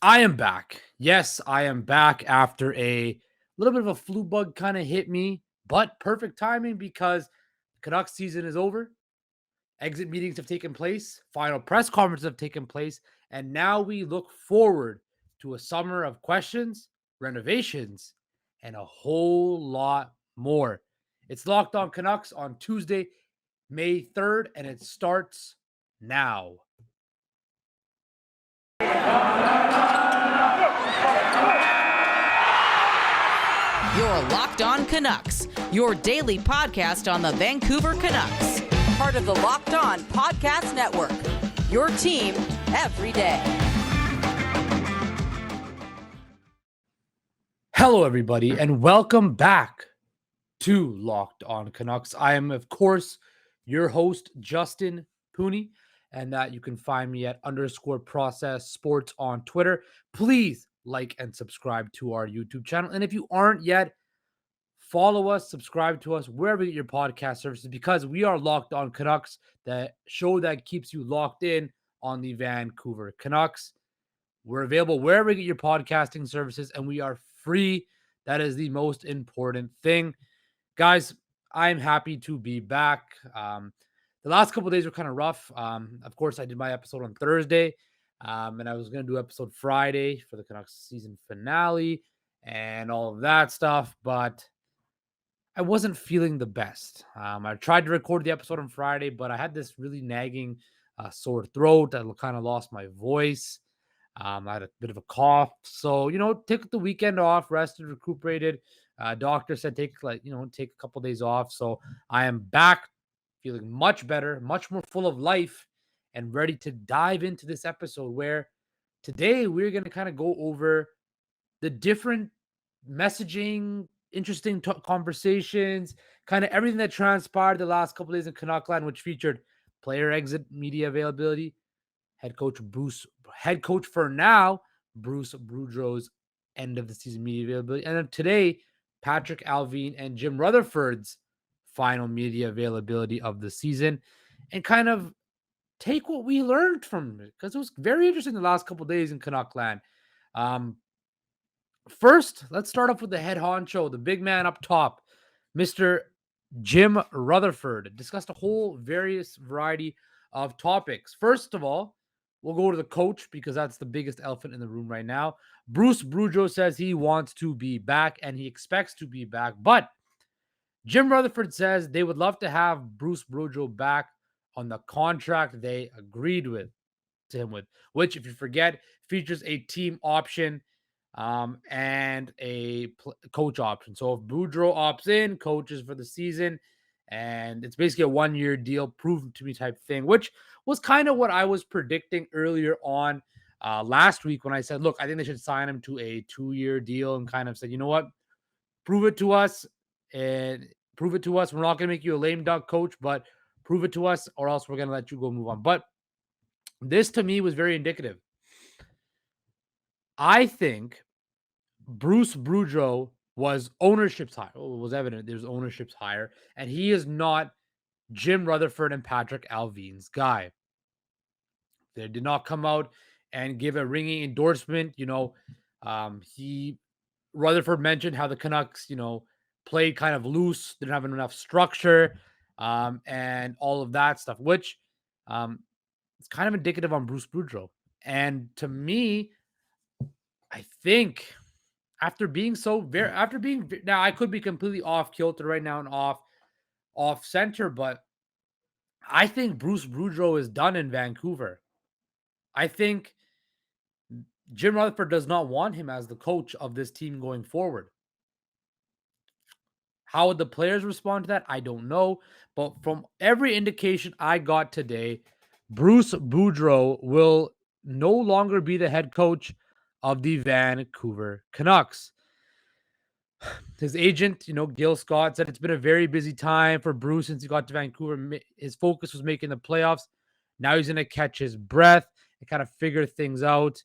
I am back. Yes, I am back after a little bit of a flu bug kind of hit me, but perfect timing because the Canucks season is over. Exit meetings have taken place, final press conferences have taken place, and now we look forward to a summer of questions, renovations, and a whole lot more. It's Locked On Canucks on Tuesday, May 3rd, and it starts now. You're Locked On Canucks, your daily podcast on the Vancouver Canucks. Part of the Locked On Podcast Network, your team every day. Hello, everybody, and welcome back to Locked On Canucks. I am, of course, your host, Justin Pooney, and you can find me at _process sports on Twitter. Please like and subscribe to our YouTube channel. And if you aren't yet, follow us, subscribe to us wherever you get your podcast services, because we are Locked On Canucks, the show that keeps you locked in on the Vancouver Canucks. We're available wherever you get your podcasting services, and we are free. That is the most important thing. Guys, I'm happy to be back. The last couple of days were kind of rough. Of course, I did my episode on Thursday, and I was going to do episode Friday for the Canucks season finale and all of that stuff, but I wasn't feeling the best. I tried to record the episode on Friday, but I had this really nagging sore throat. I kind of lost my voice. I had a bit of a cough. So, take the weekend off, rested, recuperated. Doctor said take a couple days off. So I am back feeling much better, much more full of life, and ready to dive into this episode where today we're going to kind of go over the different messaging, interesting conversations, kind of everything that transpired the last couple days in Canuckland, which featured player exit, media availability, head coach for now, Bruce Boudreau's end of the season media availability, and then today, Patrik Allvin and Jim Rutherford's final media availability of the season, and kind of take what we learned from it, because it was very interesting the last couple days in Canuckland. First, let's start off with the head honcho, the big man up top, Mr. Jim Rutherford. Discussed a whole variety of topics. First of all, we'll go to the coach because that's the biggest elephant in the room right now. Bruce Boudreau says he wants to be back and he expects to be back, but Jim Rutherford says they would love to have Bruce Boudreau back on the contract they agreed to him with, which, if you forget, features a team option and a coach option. So if Boudreau opts in, coaches for the season, and it's basically a 1-year deal, proven to me type thing, which was kind of what I was predicting earlier on last week when I said, look, I think they should sign him to a 2-year deal, and kind of said, you know what, prove it to us. And prove it to us. We're not going to make you a lame duck coach, but prove it to us, or else we're going to let you go move on. But this to me was very indicative. I think Bruce Boudreau was ownership's hire. Well, it was evident there's ownership's hire, and he is not Jim Rutherford and Patrik Allvin's guy. They did not come out and give a ringing endorsement. Rutherford mentioned how the Canucks, played kind of loose, didn't have enough structure, and all of that stuff, which it's kind of indicative on Bruce Boudreau. And to me, I think after being now, I could be completely off kilter right now and off center, but I think Bruce Boudreau is done in Vancouver. I think Jim Rutherford does not want him as the coach of this team going forward. How would the players respond to that? I don't know. But from every indication I got today, Bruce Boudreau will no longer be the head coach of the Vancouver Canucks. His agent, Gil Scott, said it's been a very busy time for Bruce since he got to Vancouver. His focus was making the playoffs. Now he's going to catch his breath and kind of figure things out.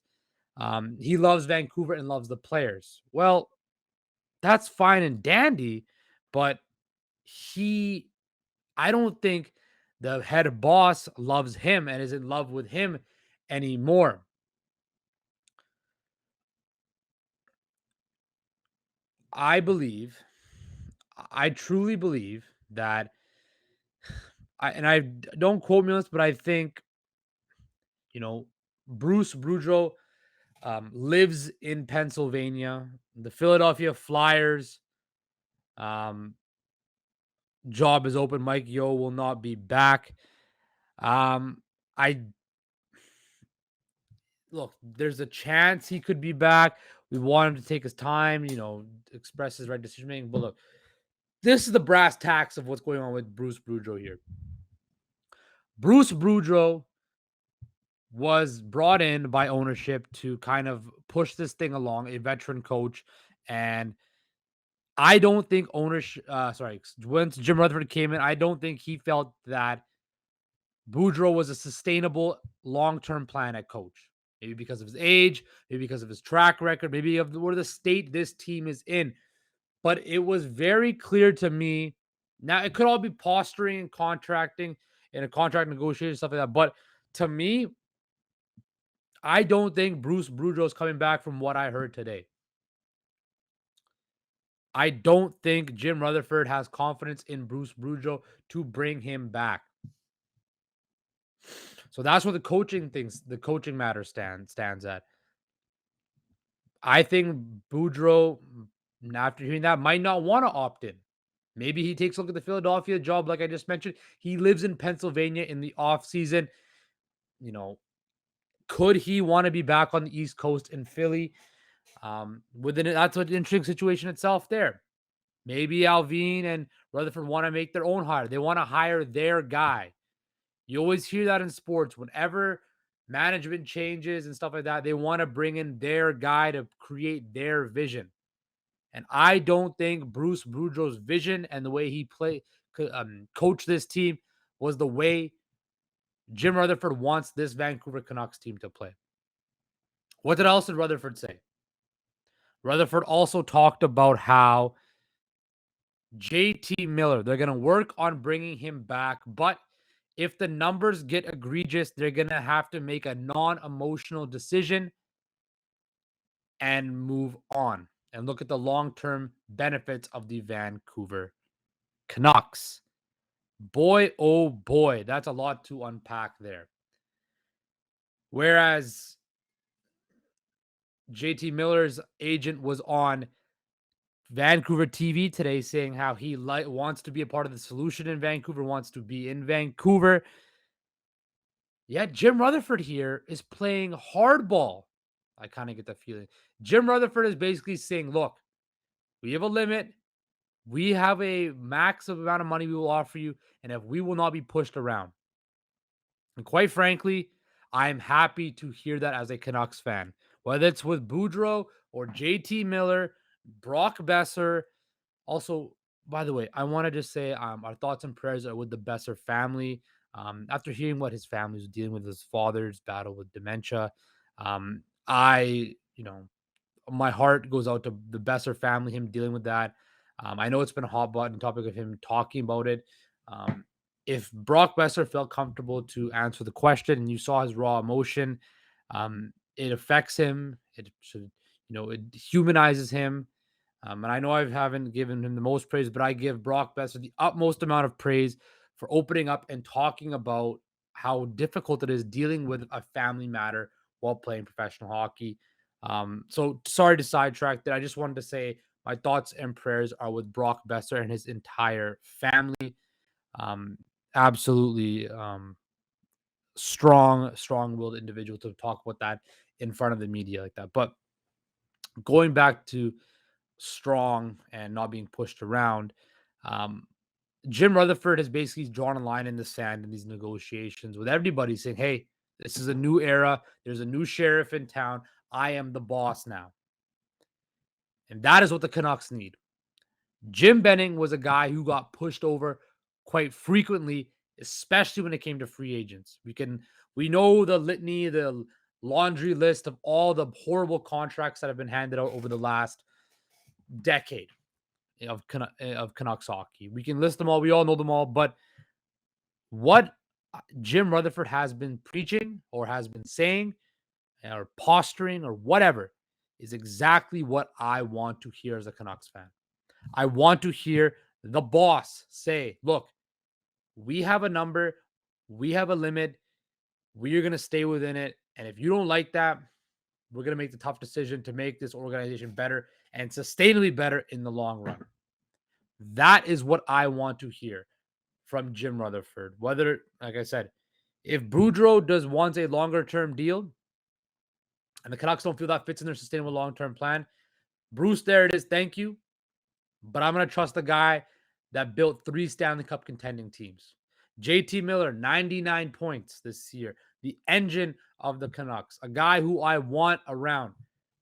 He loves Vancouver and loves the players. Well, that's fine and dandy, but I don't think the head boss loves him and is in love with him anymore. I truly believe that, I don't quote me on this, but I think, you know, Bruce Boudreau lives in Pennsylvania. The Philadelphia Flyers um, job is open. Mike Yeo will not be back. I Look, there's a chance he could be back. We want him to take his time, express his right decision making. But look, this is the brass tacks of what's going on with Bruce Boudreau here. Bruce Boudreau was brought in by ownership to kind of push this thing along, a veteran coach. And I don't think once Jim Rutherford came in, I don't think he felt that Boudreau was a sustainable long-term plan at coach. Maybe because of his age, maybe because of his track record, maybe of where the state this team is in. But it was very clear to me. Now, it could all be posturing and contracting and a contract negotiation, stuff like that. But to me, I don't think Bruce Boudreau is coming back from what I heard today. I don't think Jim Rutherford has confidence in Bruce Boudreau to bring him back. So that's what the coaching matter stands at. I think Boudreau, after hearing that, might not want to opt in. Maybe he takes a look at the Philadelphia job, like I just mentioned. He lives in Pennsylvania in the offseason. Could he want to be back on the East Coast in Philly? That's an interesting situation itself there. Maybe Alvin and Rutherford want to make their own hire. They want to hire their guy. You always hear that in sports. Whenever management changes and stuff like that, they want to bring in their guy to create their vision. And I don't think Bruce Boudreau's vision and the way he coached this team was the way Jim Rutherford wants this Vancouver Canucks team to play. What else did Rutherford say? Rutherford also talked about how JT Miller, they're going to work on bringing him back, but if the numbers get egregious, they're going to have to make a non-emotional decision and move on and look at the long-term benefits of the Vancouver Canucks. Boy, oh boy, that's a lot to unpack there. Whereas JT Miller's agent was on Vancouver TV today saying how he wants to be a part of the solution in Vancouver, wants to be in Vancouver. Yet Jim Rutherford here is playing hardball. I kind of get that feeling. Jim Rutherford is basically saying, look, we have a limit. We have a max of amount of money we will offer you, and if we will not be pushed around. And quite frankly, I'm happy to hear that as a Canucks fan. Whether it's with Boudreau or JT Miller, Brock Besser. Also, by the way, I want to just say our thoughts and prayers are with the Besser family. After hearing what his family was dealing with, his father's battle with dementia, my heart goes out to the Besser family, him dealing with that. I know it's been a hot button topic of him talking about it. If Brock Besser felt comfortable to answer the question and you saw his raw emotion, it affects him. It humanizes him. And I know I haven't given him the most praise, but I give Brock Besser the utmost amount of praise for opening up and talking about how difficult it is dealing with a family matter while playing professional hockey. So sorry to sidetrack that. I just wanted to say my thoughts and prayers are with Brock Besser and his entire family. Absolutely strong-willed individual to talk about that in front of the media like that. But going back to strong and not being pushed around, Jim Rutherford has basically drawn a line in the sand in these negotiations with everybody saying, hey, this is a new era. There's a new sheriff in town. I am the boss now. And that is what the Canucks need. Jim Benning was a guy who got pushed over quite frequently, especially when it came to free agents. We know the litany, the laundry list of all the horrible contracts that have been handed out over the last decade of Canucks hockey. We can list them all. We all know them all. But what Jim Rutherford has been preaching or has been saying or posturing or whatever is exactly what I want to hear as a Canucks fan. I want to hear the boss say, look, we have a number, we have a limit, we are going to stay within it. And if you don't like that, we're going to make the tough decision to make this organization better and sustainably better in the long run. That is what I want to hear from Jim Rutherford. Whether, like I said, if Boudreau wants a longer-term deal and the Canucks don't feel that fits in their sustainable long-term plan, Bruce, there it is. Thank you. But I'm going to trust the guy that built 3 Stanley Cup contending teams. JT Miller, 99 points this year. The engine of the Canucks. A guy who I want around.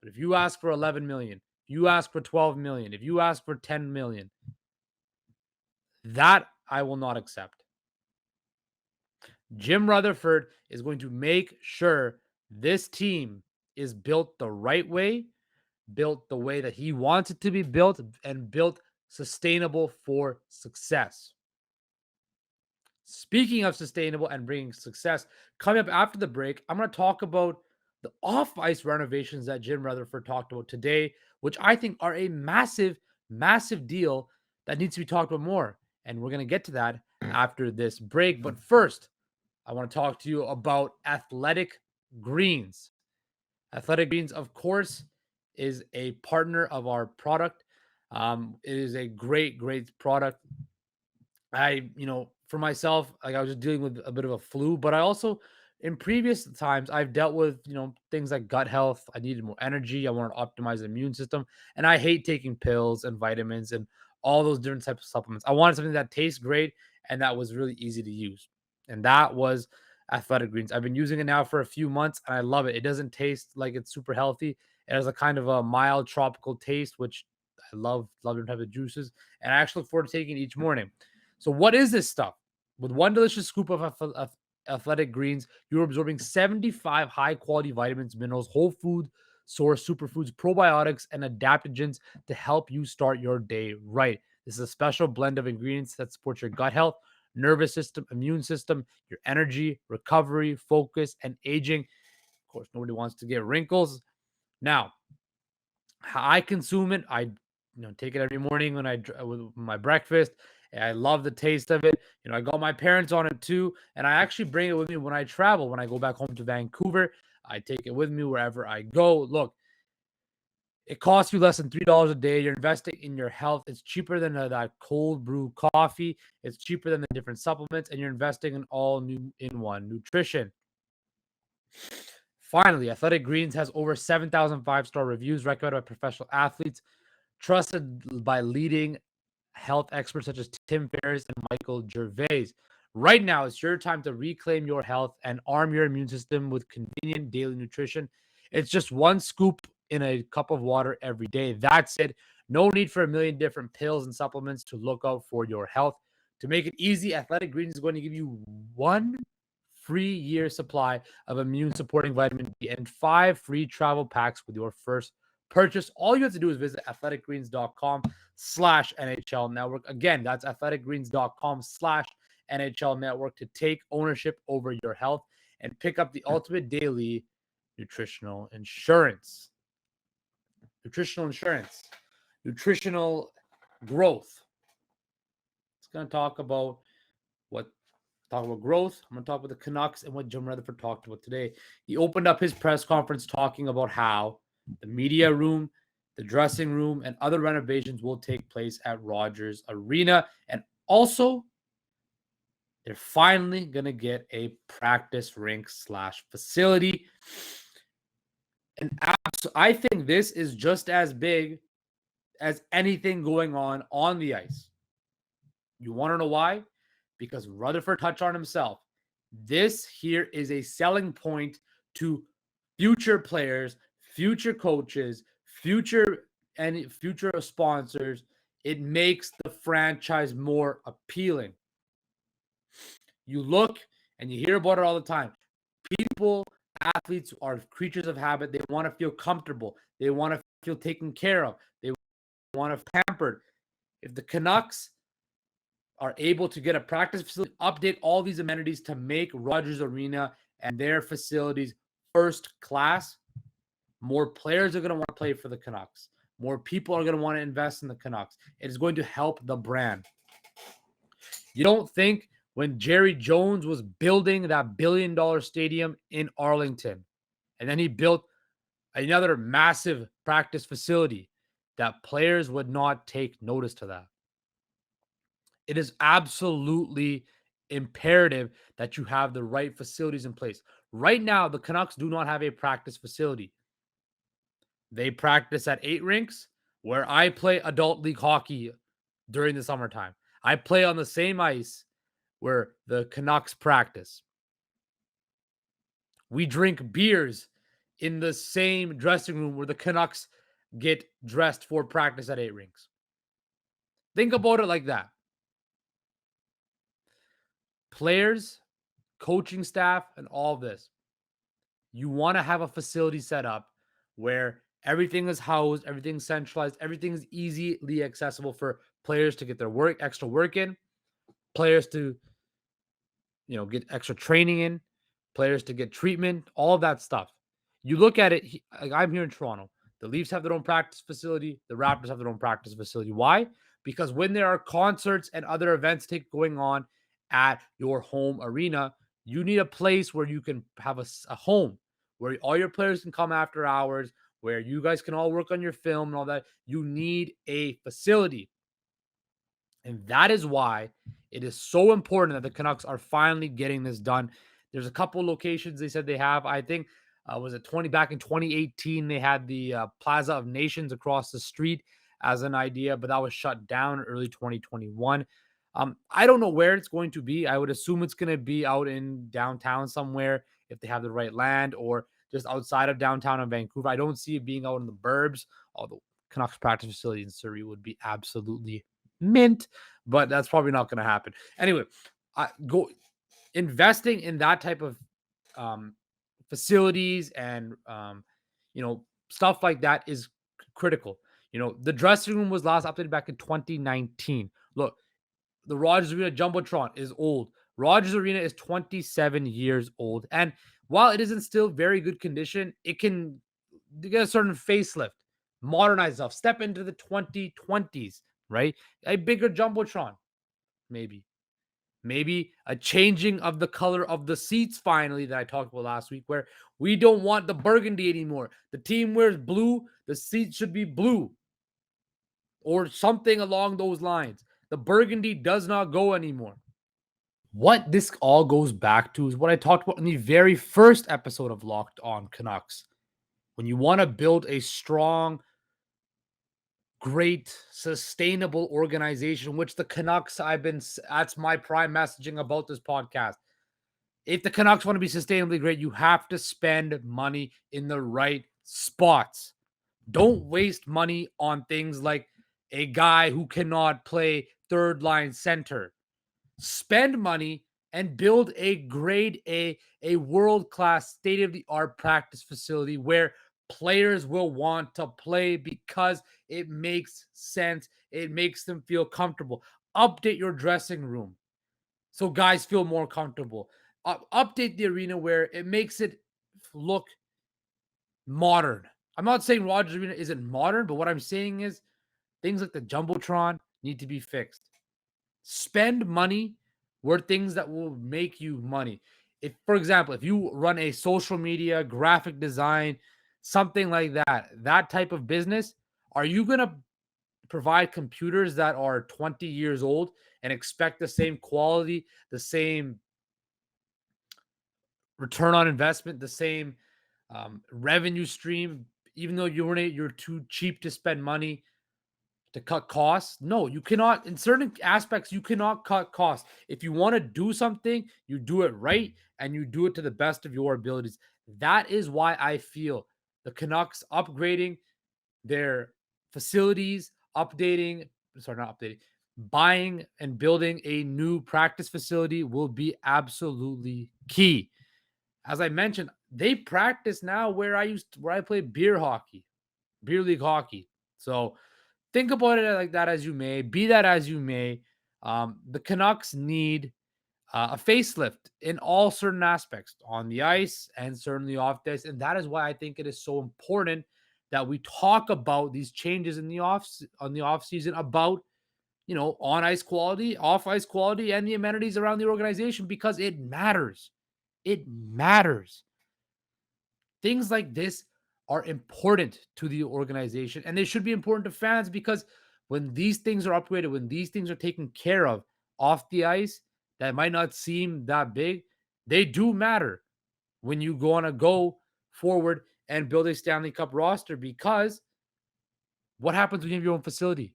But if you ask for 11 million, if you ask for 12 million, if you ask for 10 million, that I will not accept. Jim Rutherford is going to make sure this team is built the right way, built the way that he wants it to be built, and built sustainable for success. Speaking of sustainable and bringing success, coming up after the break, I'm going to talk about the off-ice renovations that Jim Rutherford talked about today, which I think are a massive, massive deal that needs to be talked about more. And we're going to get to that after this break. But first, I want to talk to you about Athletic Greens. Athletic Greens, of course, is a partner of our product. It is a great, great product. For myself, like I was just dealing with a bit of a flu, but I also, in previous times, I've dealt with, things like gut health. I needed more energy. I wanted to optimize the immune system. And I hate taking pills and vitamins and all those different types of supplements. I wanted something that tastes great and that was really easy to use. And that was Athletic Greens. I've been using it now for a few months and I love it. It doesn't taste like it's super healthy. It has a kind of a mild tropical taste, which I love different types of juices. And I actually look forward to taking it each morning. So what is this stuff? With one delicious scoop of Athletic Greens, you're absorbing 75 high-quality vitamins, minerals, whole food source superfoods, probiotics, and adaptogens to help you start your day right. This is a special blend of ingredients that supports your gut health, nervous system, immune system, your energy, recovery, focus, and aging. Of course, nobody wants to get wrinkles. Now, how I consume it, I take it every morning with my breakfast. I love the taste of it. I got my parents on it too. And I actually bring it with me when I travel. When I go back home to Vancouver, I take it with me wherever I go. Look, it costs you less than $3 a day. You're investing in your health. It's cheaper than that cold brew coffee. It's cheaper than the different supplements. And you're investing in all in-one nutrition. Finally, Athletic Greens has over 7,000 5-star reviews recommended by professional athletes, trusted by leading health experts such as Tim Ferriss and Michael Gervais. Right now, it's your time to reclaim your health and arm your immune system with convenient daily nutrition. It's just one scoop in a cup of water every day. That's it. No need for a million different pills and supplements to look out for your health. To make it easy, Athletic Greens is going to give you 1 free year supply of immune-supporting vitamin D and 5 free travel packs with your first purchase. All you have to do is visit athleticgreens.com/NHL network. Again, that's athleticgreens.com/NHL network to take ownership over your health and pick up the ultimate daily nutritional insurance. Nutritional growth. It's going to talk about growth. I'm going to talk about the Canucks and what Jim Rutherford talked about today. He opened up his press conference talking about how the media room, the dressing room, and other renovations will take place at Rogers Arena. And also, they're finally going to get a practice rink / facility. And I think this is just as big as anything going on the ice. You want to know why? Because Rutherford touched on himself. This here is a selling point to future players, future coaches, future sponsors. It makes the franchise more appealing. You look and you hear about it all the time. Athletes are creatures of habit. They want to feel comfortable. They want to feel taken care of. They want to feel pampered. If the Canucks are able to get a practice facility, update all these amenities to make Rogers Arena and their facilities first class, more players are going to want to play for the Canucks. More people are going to want to invest in the Canucks. It is going to help the brand. You don't think when Jerry Jones was building that $1 billion stadium in Arlington, and then he built another massive practice facility, that players would not take notice to that? It is absolutely imperative that you have the right facilities in place. Right now, the Canucks do not have a practice facility. They practice at 8 rinks where I play adult league hockey during the summertime. I play on the same ice where the Canucks practice. We drink beers in the same dressing room where the Canucks get dressed for practice at 8 rinks. Think about it like that. Players, coaching staff, and all of this. You want to have a facility set up where everything is housed, everything's centralized, everything is easily accessible for players to get their extra work in, players to, get extra training in, players to get treatment, all of that stuff. You look at it, I'm here in Toronto. The Leafs have their own practice facility. The Raptors have their own practice facility. Why? Because when there are concerts and other events going on at your home arena, you need a place where you can have a home where all your players can come after hours, where you guys can all work on your film and all that. You need a facility. And that is why it is so important that the Canucks are finally getting this done. There's a couple locations they said they have. I think was it back in 2018 they had the Plaza of Nations across the street as an idea, but that was shut down early 2021. I don't know where it's going to be. I would assume it's going to be out in downtown somewhere if they have the right land, or just outside of downtown in Vancouver. I don't see it being out in the burbs, although Canucks practice facility in Surrey would be absolutely mint, but that's probably not going to happen. Anyway, investing in that type of facilities and stuff like that is critical. The dressing room was last updated back in 2019. Look, the Rogers Arena Jumbotron is old. Rogers Arena is 27 years old, and while it is in still very good condition, it can get a certain facelift, modernize stuff, step into the 2020s, right? A bigger Jumbotron, maybe a changing of the color of the seats finally that I talked about last week, where we don't want the burgundy anymore. The team wears blue, the seats should be blue or something along those lines. The burgundy does not go anymore. What this all goes back to is what I talked about in the very first episode of Locked On Canucks. When you want to build a strong, great, sustainable organization, which the Canucks, that's my prime messaging about this podcast. If the Canucks want to be sustainably great, you have to spend money in the right spots. Don't waste money on things like a guy who cannot play third line center. Spend money and build a grade A, world-class, state-of-the-art practice facility where players will want to play because it makes sense. It makes them feel comfortable. Update your dressing room so guys feel more comfortable. Update the arena where it makes it look modern. I'm not saying Rogers Arena isn't modern, but what I'm saying is things like the Jumbotron need to be fixed. Spend money where things that will make you money. If, for example, if you run a social media, graphic design, something like that type of business, are you going to provide computers that are 20 years old and expect the same quality, the same return on investment, the same revenue stream, even though you're too cheap to spend money to cut costs? No, you cannot. In certain aspects, you cannot cut costs. If you want to do something, you do it right and you do it to the best of your abilities. That is why I feel the Canucks upgrading their facilities, buying and building a new practice facility will be absolutely key. As I mentioned, they practice now where I play beer league hockey. So think about it like that as you may, be that as you may. The Canucks need a facelift in all certain aspects on the ice and certainly off the ice. And that is why I think it is so important that we talk about these changes in the off season, about on ice quality, off ice quality, and the amenities around the organization, because it matters. It matters. Things like this are important to the organization, and they should be important to fans, because when these things are upgraded, when these things are taken care of off the ice, that might not seem that big, they do matter when you go forward and build a Stanley Cup roster. Because what happens when you have your own facility?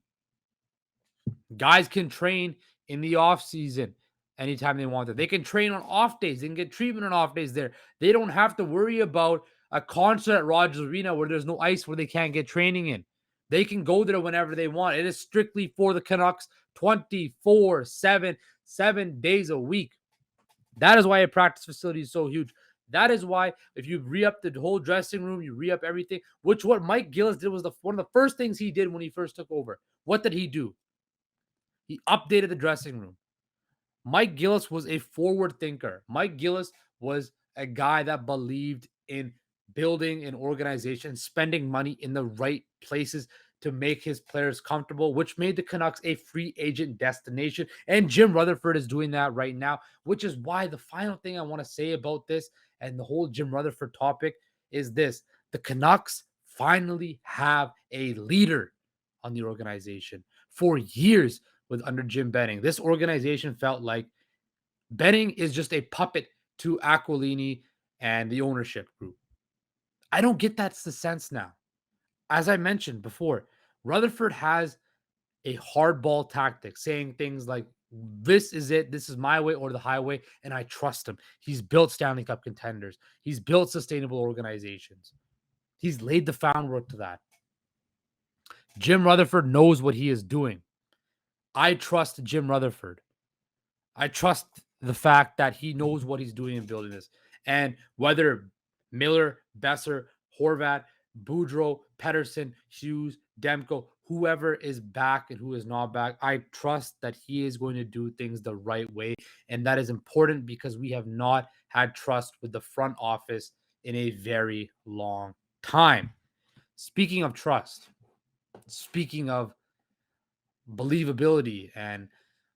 Guys can train in the off season anytime they want to. They can train on off days. They can get treatment on off days there. They don't have to worry about a concert at Rogers Arena where there's no ice, where they can't get training in. They can go there whenever they want. It is strictly for the Canucks 24/7, 7 days a week. That is why a practice facility is so huge. That is why if you re-up the whole dressing room, you re-up everything, which what Mike Gillis did was one of the first things he did when he first took over. What did he do? He updated the dressing room. Mike Gillis was a forward thinker. Mike Gillis was a guy that believed in building an organization, spending money in the right places to make his players comfortable, which made the Canucks a free agent destination. And Jim Rutherford is doing that right now, which is why the final thing I want to say about this and the whole Jim Rutherford topic is this: the Canucks finally have a leader on the organization. For years, under Jim Benning, this organization felt like Benning is just a puppet to Aquilini and the ownership group. I don't get that's the sense now. As I mentioned before, Rutherford has a hardball tactic, saying things like, this is it, this is my way or the highway, and I trust him. He's built Stanley Cup contenders. He's built sustainable organizations. He's laid the groundwork to that. Jim Rutherford knows what he is doing. I trust Jim Rutherford. I trust the fact that he knows what he's doing in building this. And whether Miller, Besser, Horvat, Boudreau, Pettersson, Hughes, Demko, whoever is back and who is not back, I trust that he is going to do things the right way. And that is important because we have not had trust with the front office in a very long time. Speaking of trust, speaking of believability and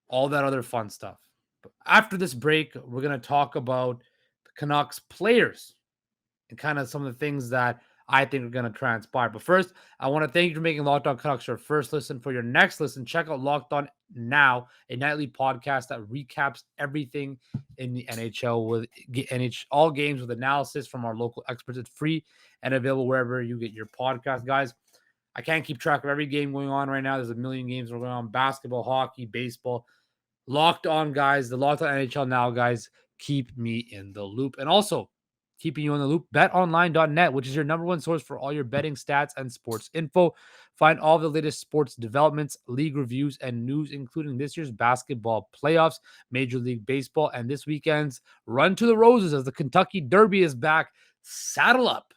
all that other fun stuff. But after this break, we're going to talk about the Canucks players and kind of some of the things that I think are going to transpire. But first, I want to thank you for making Locked On Canucks your first listen. For your next listen, check out Locked On Now, a nightly podcast that recaps everything in the NHL with all games with analysis from our local experts. It's free and available wherever you get your podcast, guys. I can't keep track of every game going on right now. There's a million games going on: basketball, hockey, baseball. Locked On, guys. The Locked On NHL Now, guys, keep me in the loop. And also, keeping you in the loop, betonline.net, which is your number one source for all your betting stats and sports info. Find all the latest sports developments, league reviews, and news, including this year's basketball playoffs, Major League Baseball, and this weekend's Run to the Roses as the Kentucky Derby is back. Saddle up.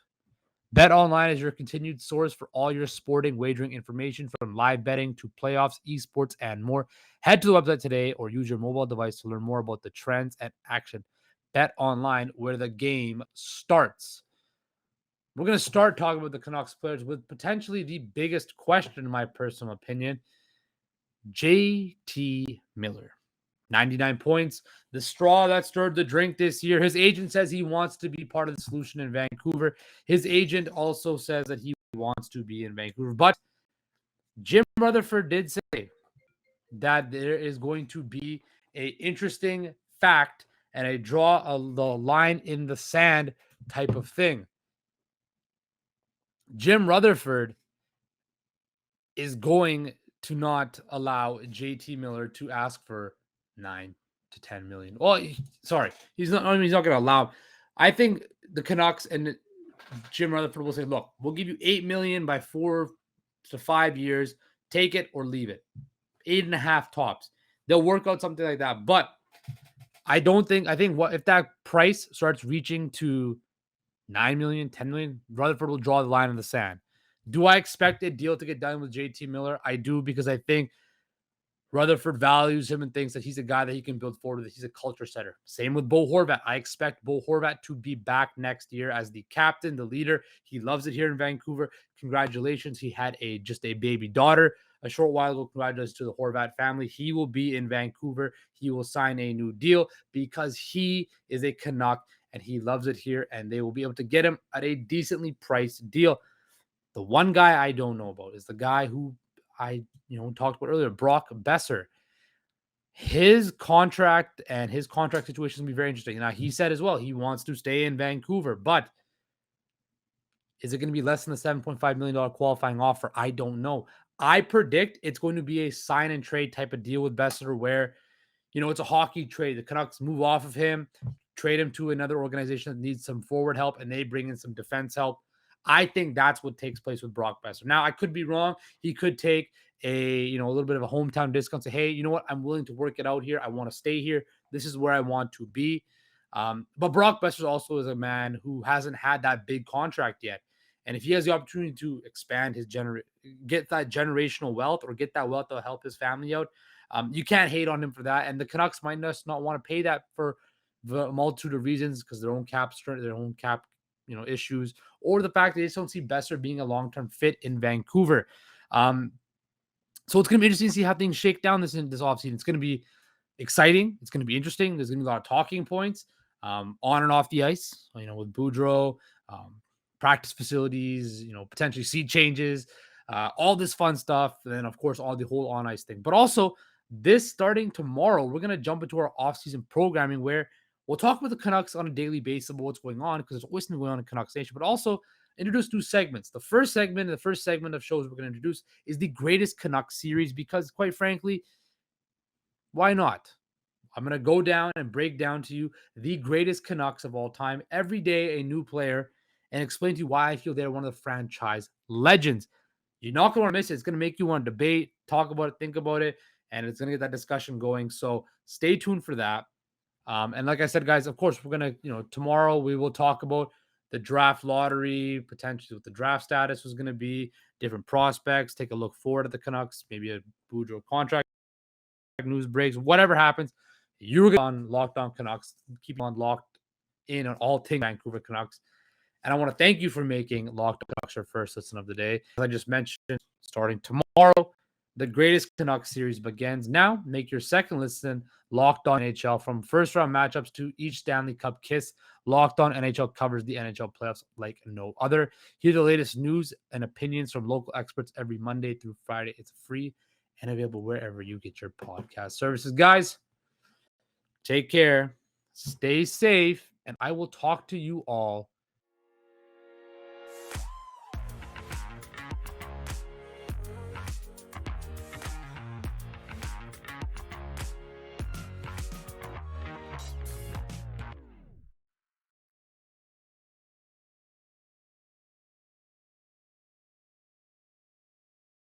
BetOnline is your continued source for all your sporting wagering information, from live betting to playoffs, esports, and more. Head to the website today or use your mobile device to learn more about the trends and action. BetOnline, where the game starts. We're going to start talking about the Canucks players with potentially the biggest question, in my personal opinion: JT Miller. 99 points, the straw that stirred the drink this year. His agent says he wants to be part of the solution in Vancouver. His agent also says that he wants to be in Vancouver. But Jim Rutherford did say that there is going to be an interesting fact and a the line in the sand type of thing. Jim Rutherford is going to not allow JT Miller to ask for 9 to 10 million. Well, he's not going to allow. I think the Canucks and Jim Rutherford will say, look, we'll give you 8 million by 4 to 5 years. Take it or leave it. 8.5 tops. They'll work out something like that. But I think if that price starts reaching to 9 million, 10 million, Rutherford will draw the line in the sand. Do I expect a deal to get done with JT Miller? I do, because I think Rutherford values him and thinks that he's a guy that he can build forward with. He's a culture setter. Same with Bo Horvat. I expect Bo Horvat to be back next year as the captain, the leader. He loves it here in Vancouver. Congratulations. He had just a baby daughter a short while ago. Congratulations to the Horvat family. He will be in Vancouver. He will sign a new deal because he is a Canuck and he loves it here, and they will be able to get him at a decently priced deal. The one guy I don't know about is the guy who I talked about earlier, Brock Besser. His contract situation is going to be very interesting. Now, he said as well he wants to stay in Vancouver, but is it going to be less than the $7.5 million qualifying offer? I don't know. I predict it's going to be a sign and trade type of deal with Besser where, it's a hockey trade. The Canucks move off of him, trade him to another organization that needs some forward help, and they bring in some defense help. I think that's what takes place with Brock Besser. Now, I could be wrong. He could take a little bit of a hometown discount. Say, hey, you know what? I'm willing to work it out here. I want to stay here. This is where I want to be. But Brock Besser also is a man who hasn't had that big contract yet. And if he has the opportunity to expand get that generational wealth or get that wealth to help his family out, you can't hate on him for that. And the Canucks might just not want to pay that for the multitude of reasons because their own cap issues, or the fact that they just don't see Besser being a long-term fit in Vancouver. So it's going to be interesting to see how things shake down this offseason. It's going to be exciting. It's going to be interesting. There's going to be a lot of talking points on and off the ice, with Boudreau, practice facilities, potentially seat changes, all this fun stuff. And then, of course, all the whole on-ice thing. But also, this starting tomorrow, we're going to jump into our off-season programming where we'll talk with the Canucks on a daily basis about what's going on because there's always something going on in Canucks Nation, but also introduce new segments. The first segment of shows we're going to introduce is the Greatest Canucks series because, quite frankly, why not? I'm going to go down and break down to you the greatest Canucks of all time, every day a new player, and explain to you why I feel they're one of the franchise legends. You're not going to want to miss it. It's going to make you want to debate, talk about it, think about it, and it's going to get that discussion going. So stay tuned for that. And like I said, guys, of course, we're going to, tomorrow we will talk about the draft lottery, potentially what the draft status was going to be, different prospects, take a look forward at the Canucks, maybe a Boudreau contract news breaks, whatever happens. You're on Locked On Canucks. Keep on locked in on all things Vancouver Canucks. And I want to thank you for making Locked On Canucks your first listen of the day. As I just mentioned, starting tomorrow, the Greatest Canucks series begins. Now, make your second listen Locked On NHL. From first-round matchups to each Stanley Cup kiss, Locked On NHL covers the NHL playoffs like no other. Hear the latest news and opinions from local experts every Monday through Friday. It's free and available wherever you get your podcast services. Guys, take care, stay safe, and I will talk to you all